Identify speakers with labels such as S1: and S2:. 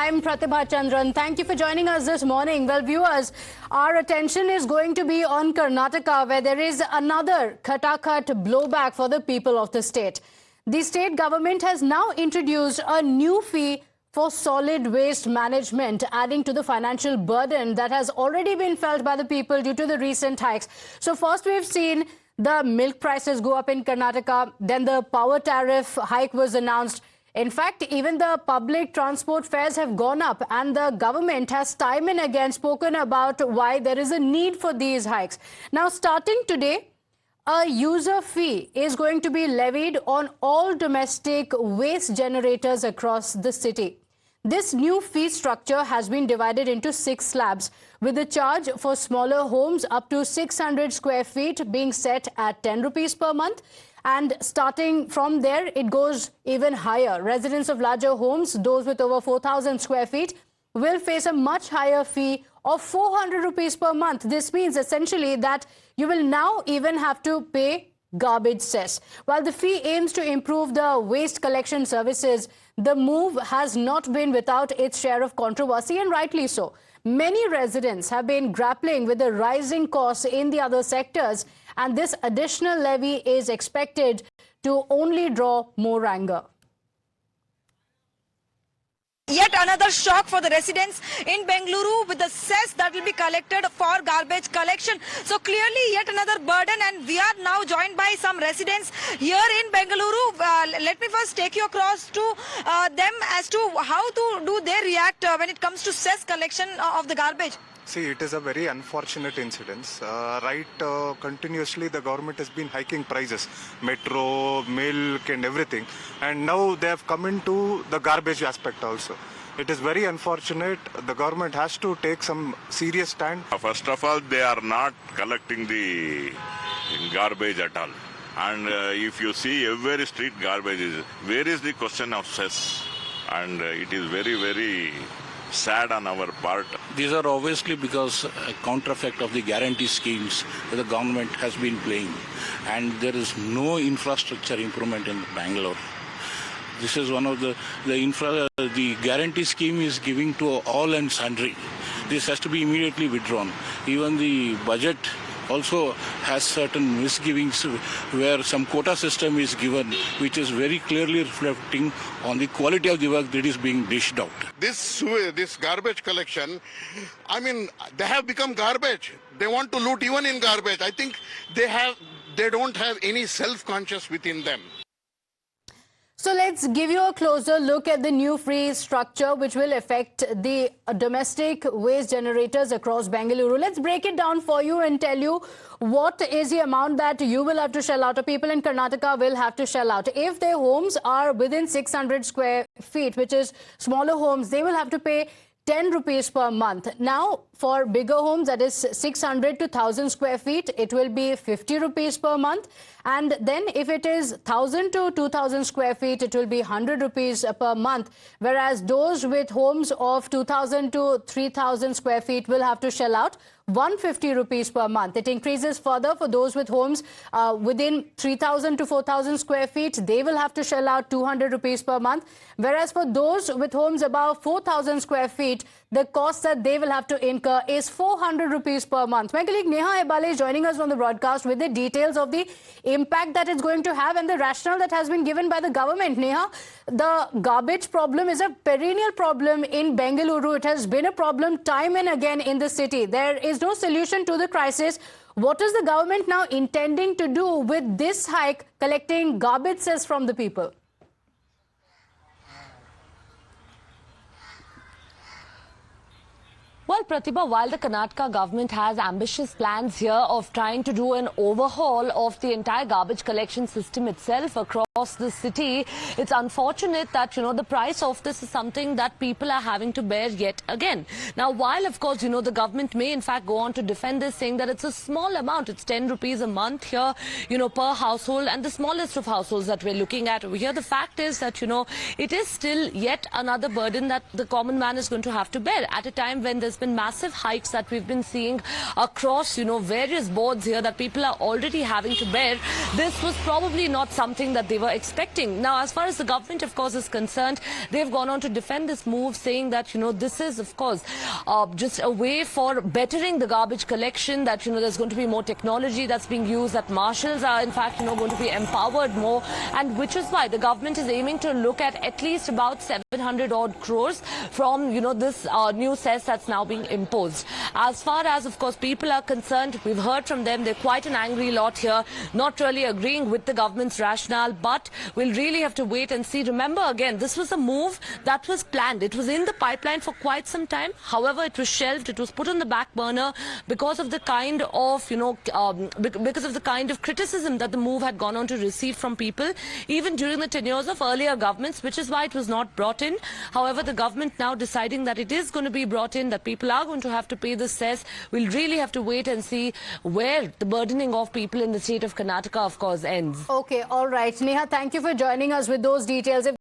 S1: I'm Pratibha Chandran. Thank you for joining us this morning. Well, viewers, our attention is going to be on Karnataka, where there is another Khata-Khat blowback for the people of the state. The state government has now introduced a new fee for solid waste management, adding to the financial burden that has already been felt by the people due to the recent hikes. So first we've seen the milk prices go up in Karnataka, then the power tariff hike was announced. In fact, even the public transport fares have gone up, and the government has time and again spoken about why there is a need for these hikes. Now, starting today, a user fee is going to be levied on all domestic waste generators across the city. This new fee structure has been divided into 6 slabs, with the charge for smaller homes up to 600 square feet being set at 10 rupees per month. And starting from there, it goes even higher. Residents of larger homes, those with over 4,000 square feet, will face a much higher fee of 400 rupees per month. This means essentially that you will now even have to pay garbage cess. While the fee aims to improve the waste collection services, the move has not been without its share of controversy, and rightly so. Many residents have been grappling with the rising costs in the other sectors, and this additional levy is expected to only draw more anger.
S2: Yet another shock for the residents in Bengaluru with the cess that will be collected for garbage collection. So clearly yet another burden, and we are now joined by some residents here in Bengaluru. Let me first take you across to them as to how do they react when it comes to cess collection of the garbage.
S3: See, it is a very unfortunate incident. Continuously the government has been hiking prices, metro, milk and everything. And now they have come into the garbage aspect also. It is very unfortunate. The government has to take some serious stand.
S4: First of all, they are not collecting the garbage at all. And if you see every street garbage is, where is the question of cess? And it is very, very sad on our part.
S5: These are obviously because a counter effect of the guarantee schemes that the government has been playing, and there is no infrastructure improvement in Bangalore. This is one of the guarantee scheme is giving to all and sundry. This has to be immediately withdrawn. Even the budget also has certain misgivings where some quota system is given, which is very clearly reflecting on the quality of the work that is being dished out.
S6: This garbage collection, I mean, they have become garbage. They want to loot even in garbage. I think they don't have any self-conscious within them.
S1: So let's give you a closer look at the new fee structure which will affect the domestic waste generators across Bengaluru. Let's break it down for you and tell you what is the amount that you will have to shell out, or people in Karnataka will have to shell out. If their homes are within 600 square feet, which is smaller homes, they will have to pay 10 rupees per month. Now, for bigger homes, that is 600 to 1,000 square feet, it will be 50 rupees per month. And then if it is 1,000 to 2,000 square feet, it will be 100 rupees per month. Whereas those with homes of 2,000 to 3,000 square feet will have to shell out 150 rupees per month. It increases further for those with homes within 3,000 to 4,000 square feet. They will have to shell out 200 rupees per month. Whereas for those with homes above 4,000 square feet, the cost that they will have to incur is 400 rupees per month. My colleague Neha Ebale is joining us on the broadcast with the details of the impact that it's going to have and the rationale that has been given by the government. Neha, the garbage problem is a perennial problem in Bengaluru. It has been a problem time and again in the city. There is no solution to the crisis. What is the government now intending to do with this hike, collecting garbage cess from the people?
S7: Well, Pratibha, while the Karnataka government has ambitious plans here of trying to do an overhaul of the entire garbage collection system itself across the city, it's unfortunate that, the price of this is something that people are having to bear yet again. Now, while, of course, the government may in fact go on to defend this, saying that it's a small amount, it's 10 rupees a month here, per household, and the smallest of households that we're looking at over here. The fact is that, it is still yet another burden that the common man is going to have to bear at a time when there's been and massive hikes that we've been seeing across, various boards here that people are already having to bear, this was probably not something that they were expecting. Now, as far as the government, of course, is concerned, they've gone on to defend this move, saying that, this is, of course, just a way for bettering the garbage collection, that, there's going to be more technology that's being used, that marshals are, in fact, going to be empowered more, and which is why the government is aiming to look at least about 700 odd crores from, this new cess that's now being imposed. As far as, of course, people are concerned, we've heard from them, they're quite an angry lot here, not really agreeing with the government's rationale, but we'll really have to wait and see. Remember, again, this was a move that was planned. It was in the pipeline for quite some time. However, it was shelved. It was put on the back burner because of the kind of, because of the kind of criticism that the move had gone on to receive from people, even during the tenures of earlier governments, which is why it was not brought in. However, the government now deciding that it is going to be brought in, that people are going to have to pay the cess. We'll really have to wait and see where the burdening of people in the state of Karnataka, of course, ends.
S1: Okay, all right. Neha, thank you for joining us with those details.